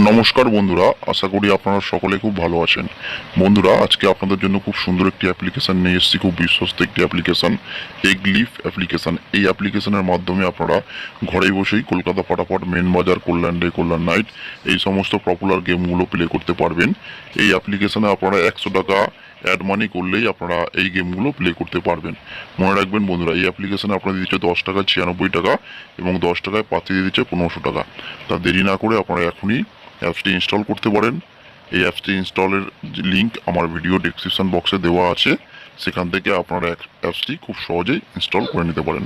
নমস্কার বন্ধুরা, আশা করি আপনারা সকলে খুব ভালো আছেন। বন্ধুরা, আজকে আপনাদের জন্য খুব সুন্দর একটি অ্যাপ্লিকেশন নিয়ে এসেছি, খুব বিশ্বস্ত একটি অ্যাপ্লিকেশন, এগলিফ অ্যাপ্লিকেশন। এই অ্যাপ্লিকেশনের মাধ্যমে আপনারা ঘরে বসেই কলকাতা ফাটাফাট, মেন বাজার, কল্যাণ ডে, কল্যাণ নাইট এই সমস্ত পপুলার গেমগুলো প্লে করতে পারবেন। এই অ্যাপ্লিকেশনে আপনারা 100 টাকা অ্যাড মানি করলেই আপনারা এই গেমগুলো প্লে করতে পারবেন। মনে রাখবেন বন্ধুরা, এই অ্যাপ্লিকেশনে আপনাদের দিচ্ছে 10 টাকায় 96 টাকা এবং 10 টাকায় পাতি দিয়ে দিচ্ছে 1500 টাকা। তা দেরি না করে আপনারা এখনই অ্যাপসটি ইনস্টল করতে পারেন। এই অ্যাপসটি ইনস্টলের লিঙ্ক আমার ভিডিও ডেসক্রিপশন বক্সে দেওয়া আছে, সেখান থেকে আপনারা অ্যাপসটি খুব সহজেই ইনস্টল করে নিতে পারেন।